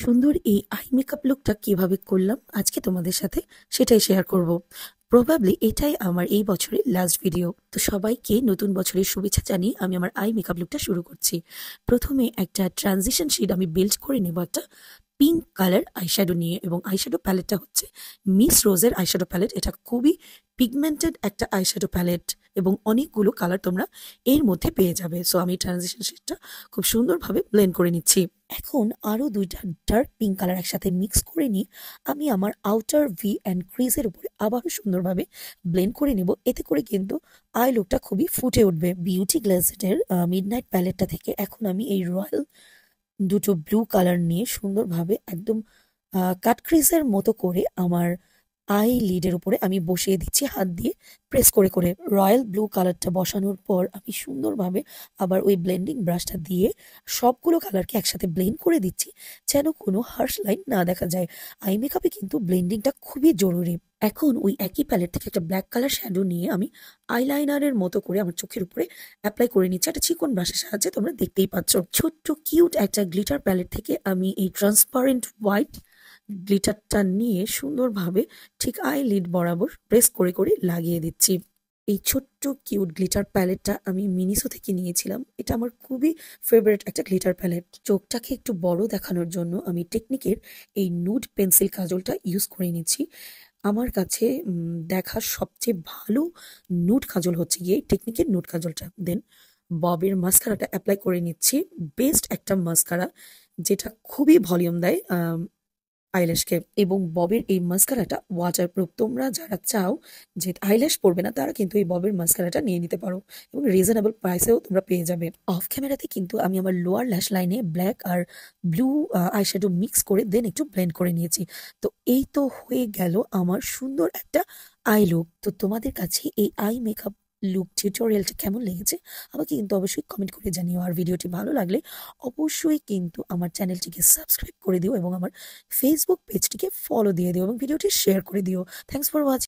সুন্দর এই eye makeup লুকটা কিভাবে করলাম আজকে তোমাদের সাথে সেটাই শেয়ার করব। প্রবাবলি এটাই আমার এই বছরের লাস্ট ভিডিও। তো সবাইকে নতুন বছরের শুভেচ্ছা জানিয়ে আমি আমার আই মেকআপ লুকটা শুরু করছি। প্রথমে একটা ট্রানজিশন শেড আমি বিল্ড করে নেব একটা পিঙ্ক কালার আইশ্যাডো নিয়ে, এবং আইশ্যাডো প্যালেটটা হচ্ছে মিস রোজের আইশ্যাডো প্যালেট। এটা খুবই পিগমেন্টেড একটা আইশ্যাডো প্যালেট এবং অনেকগুলো কালার তোমরা এর মধ্যে পেয়ে যাবে। সো আমি ট্রানজিশন শেডটা খুব সুন্দরভাবে ব্লেন্ড করে নিচ্ছি। এখন আরো দুইটা ডার্ক পিঙ্ক কালার একসাথে মিক্স করে নিয়ে আমি আমার আউটার ভি অ্যান্ড ক্রিজের উপরে আবারও সুন্দরভাবে ব্লেন্ড করে নেব। এতে করে কিন্তু আই লুকটা খুবই ফুটে উঠবে। বিউটি গ্লেসেটের মিডনাইট প্যালেটটা থেকে এখন আমি এই রয়্যাল দুটো ব্লু কালার নিয়ে সুন্দরভাবে একদম কাট ক্রিজের মতো করে আমার আই লিডের উপরে আমি বসিয়ে দিচ্ছি হাত দিয়ে প্রেস করে করে। রয়্যাল ব্লু কালারটা বসানোর পর আমি সুন্দরভাবে আবার ওই ব্লেন্ডিং ব্রাশটা দিয়ে সবগুলো কালারকে একসাথে ব্লেন্ড করে দিচ্ছি, যেন কোনো হার্শ লাইন না দেখা যায়। আই মেকআপে কিন্তু ব্লেন্ডিংটা খুবই জরুরি। এখন ওই একই প্যালেট থেকে একটা ব্ল্যাক কালার শ্যাডো নিয়ে আমি আইলাইনারের মতো করে আমার চোখের উপরে অ্যাপ্লাই করে নিচ্ছি একটা চিকন ব্রাশের সাহায্যে। তোমরা দেখতেই পাচ্ছ ছোট্ট কিউট একটা গ্লিটার প্যালেট থেকে আমি এই ট্রান্সপারেন্ট হোয়াইট গ্লিটারটা নিয়ে সুন্দরভাবে ঠিক আই লিড বরাবর প্রেস করে করে লাগিয়ে দিচ্ছি। এই ছোট্ট কিউট গ্লিটার প্যালেটটা আমি মিনিসো থেকে নিয়েছিলাম। এটা আমার খুবই ফেভারিট একটা গ্লিটার প্যালেট। চোখটাকে একটু বড় দেখানোর জন্য আমি টেকনিকের এই নুড পেন্সিল কাজলটা ইউজ করে নিচ্ছি। আমার কাছে দেখা সবচেয়ে ভালো নুড কাজল হচ্ছে গিয়ে টেকনিকের নুড কাজলটা। দেন ববের মাস্কারাটা অ্যাপ্লাই করে নিচ্ছি। বেস্ট একটা মাস্কারা, যেটা খুবই ভলিউম দেয় আইল্যাশকে। এবং ববের এই মাস্কারাটা ওয়াটারপ্রুফ। তোমরা যারা চাও যে আইল্যাশ পরবে না, তারা কিন্তু এই ববের মাস্কারাটা নিয়ে নিতে পারো এবং রিজনেবল প্রাইসেও তোমরা পেয়ে যাবে। অফ ক্যামেরাতে কিন্তু আমি আমার লোয়ার ল্যাশ লাইনে ব্ল্যাক আর ব্লু আইশ্যাডো মিক্স করে দেন একটু ব্লেন্ড করে নিয়েছি। তো এই তো হয়ে গেল আমার সুন্দর একটা আই লুক। তো তোমাদের কাছে এই আই মেকআপ লুক টিউটোরিয়ালটা কেমন লেগেছে আমাকে কিন্তু অবশ্যই কমেন্ট করে জানিও। আর ভিডিওটি ভালো লাগলে অবশ্যই কিন্তু আমার চ্যানেলটিকে সাবস্ক্রাইব করে দিও এবং আমার ফেসবুক পেজটিকে ফলো দিয়ে দিও এবং ভিডিওটি শেয়ার করে দিও। Thanks for watching.